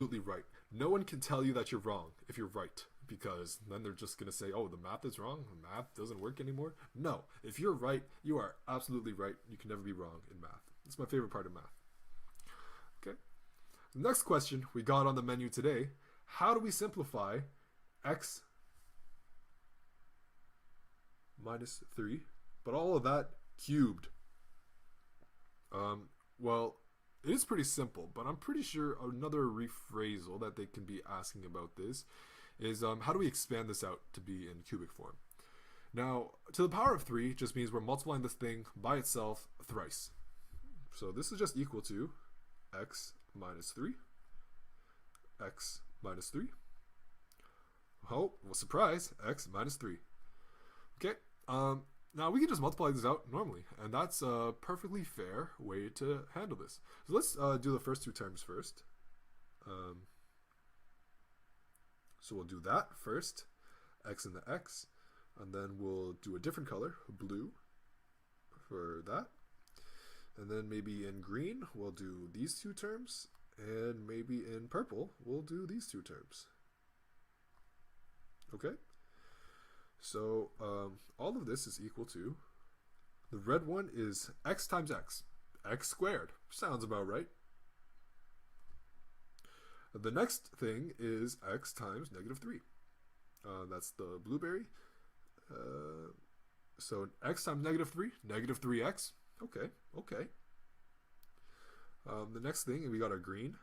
absolutely right. No one can tell you that you're wrong if you're right, because then they're just going to say, oh, the math is wrong, the math doesn't work anymore. No, if you're right, you are absolutely right. You can never be wrong in math. It's my favorite part of math. Okay. The next question we got on the menu today: how do we simplify x minus 3, but all of that cubed? Well, it is pretty simple, but I'm pretty sure another rephrasal that they can be asking about this is how do we expand this out to be in cubic form? Now, to the power of 3 just means we're multiplying this thing by itself thrice. So this is just equal to x minus 3, x minus 3. Oh, well, surprise, x minus 3. Okay, now we can just multiply this out normally, and that's a perfectly fair way to handle this. So let's do the first two terms first. So we'll do that first, x and the x, and then we'll do a different color, blue, for that. And then maybe in green, we'll do these two terms, and maybe in purple, we'll do these two terms. Okay? So all of this is equal to, the red one is x times x squared. Sounds about right. The next thing is x times negative 3. That's the blueberry. So x times negative 3, negative 3x. Okay, okay. The next thing, we got our green.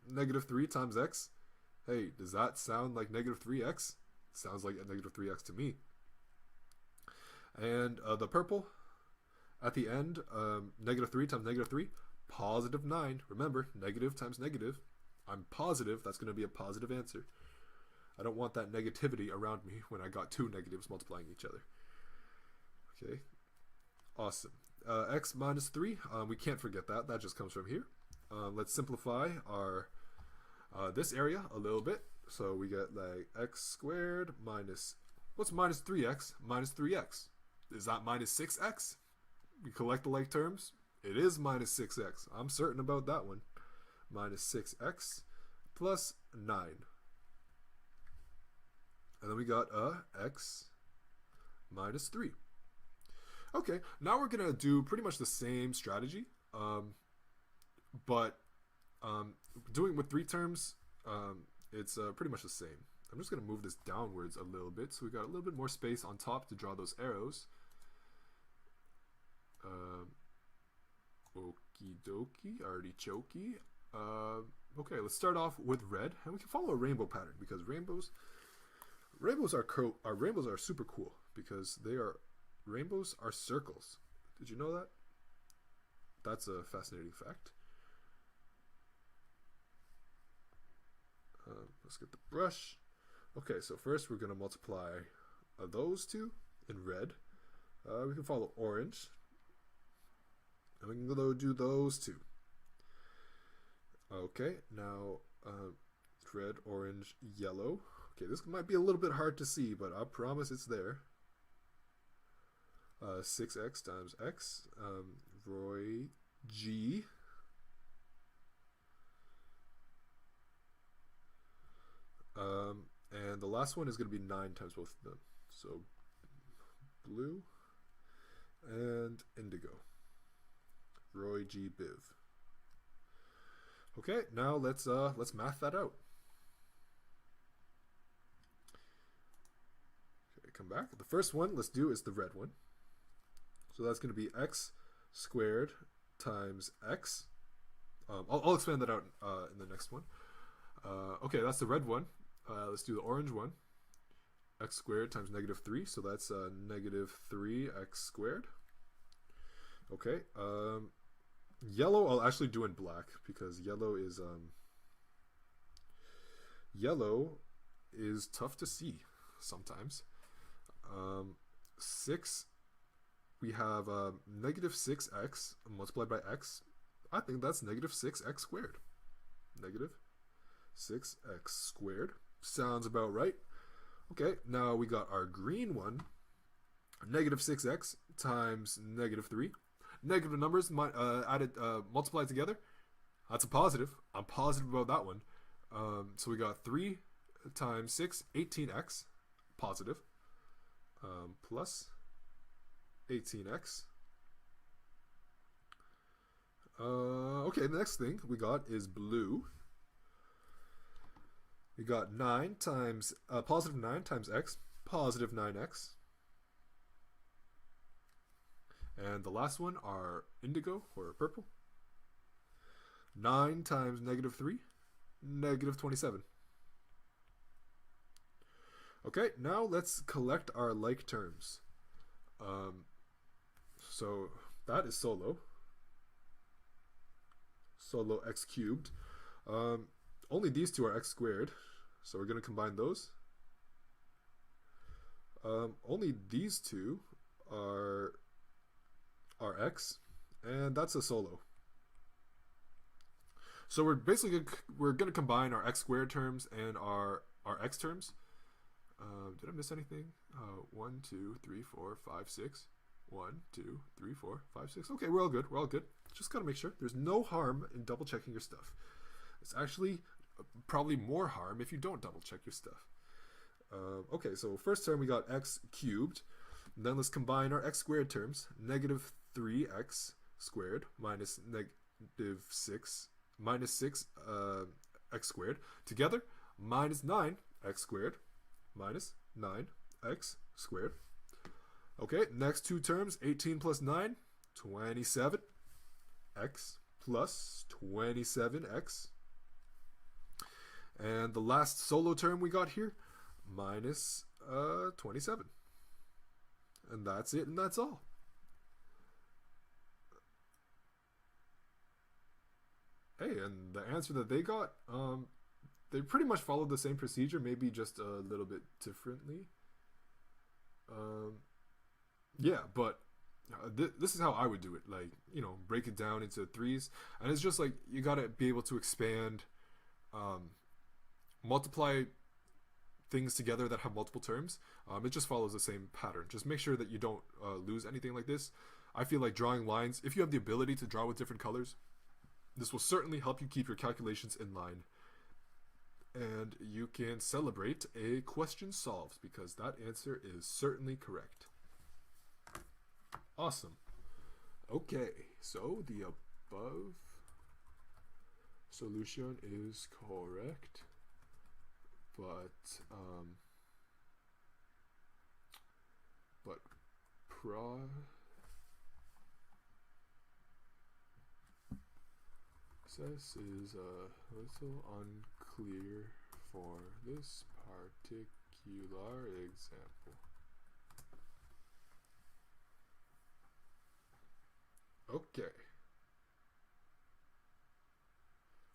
Negative 3 times x. Hey, does that sound like negative 3x? Sounds like a negative 3x to me. And the purple, at the end, negative 3 times negative 3, positive 9. Remember, negative times negative. I'm positive that's going to be a positive answer. I don't want that negativity around me when I got two negatives multiplying each other. Okay, awesome. X minus 3, we can't forget that. That just comes from here. Let's simplify our this area a little bit. So we get like x squared minus, what's minus 3x? Minus 3x. Is that minus 6x? We collect the like terms. It is minus 6x. I'm certain about that one. Minus 6x plus 9. And then we got x minus 3. Okay, now we're going to do pretty much the same strategy, but doing with 3 terms, it's pretty much the same. I'm just going to move this downwards a little bit so we got a little bit more space on top to draw those arrows. Okie dokie, artichoke. Okay, let's start off with red, and we can follow a rainbow pattern because rainbows are super cool because rainbows are circles. Did you know that? That's a fascinating fact. Let's get the brush. Okay, so first we're going to multiply those two in red. We can follow orange. And we can go do those two. Okay, now red, orange, yellow. Okay, this might be a little bit hard to see, but I promise it's there. 6x times x. Roy G. And the last one is going to be 9 times both of them. So blue and indigo. Roy G. Biv. Okay, now let's math that out. Okay, come back. The first one let's do is the red one. So that's going to be x squared times x. I'll expand that out in the next one. Okay, that's the red one. Let's do the orange one. X squared times negative 3, so that's negative 3x squared. Okay, yellow I'll actually do in black because yellow is tough to see sometimes. 6, we have negative 6x multiplied by x. I think that's negative 6x squared. Negative 6x squared. Sounds about right. Okay, now we got our green one. Negative 6x times negative 3. Negative numbers multiplied together. That's a positive. I'm positive about that one. So we got 3 times 6, 18x, positive, plus 18x. Okay, the next thing we got is blue. We got 9 times, positive 9 times x, positive 9x. And the last one are indigo, or purple. 9 times negative 3, negative 27. Okay, now let's collect our like terms. So that is solo. Solo x cubed. Only these two are x squared, so we're going to combine those. Only these two are x, and that's a solo. So we're basically going to combine our x squared terms and our x terms. Did I miss anything? 1, 2, 3, 4, 5, 6. 1, 2, 3, 4, 5, 6. Okay, we're all good. We're all good. Just gotta make sure. There's no harm in double checking your stuff. It's actually probably more harm if you don't double check your stuff. Okay, so first term we got x cubed. Then let's combine our x squared terms. Negative 3x squared minus negative 6 minus 6 x squared together minus 9 x squared minus 9x squared. Okay, next two terms, 18 plus 9, 27. X plus 27x. And the last solo term we got here, minus 27. And that's it, and that's all. Hey, and the answer that they got, they pretty much followed the same procedure, maybe just a little bit differently. Yeah, but this is how I would do it. Like, you know, break it down into threes. And it's just like, you got to be able to expand, multiply things together that have multiple terms. It just follows the same pattern. Just make sure that you don't lose anything like this. I feel like drawing lines, if you have the ability to draw with different colors, this will certainly help you keep your calculations in line. And you can celebrate a question solved because that answer is certainly correct. Awesome. Okay, so the above solution is correct, but process is a little unclear for this particular example. Okay.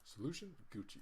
Solution, Gucci.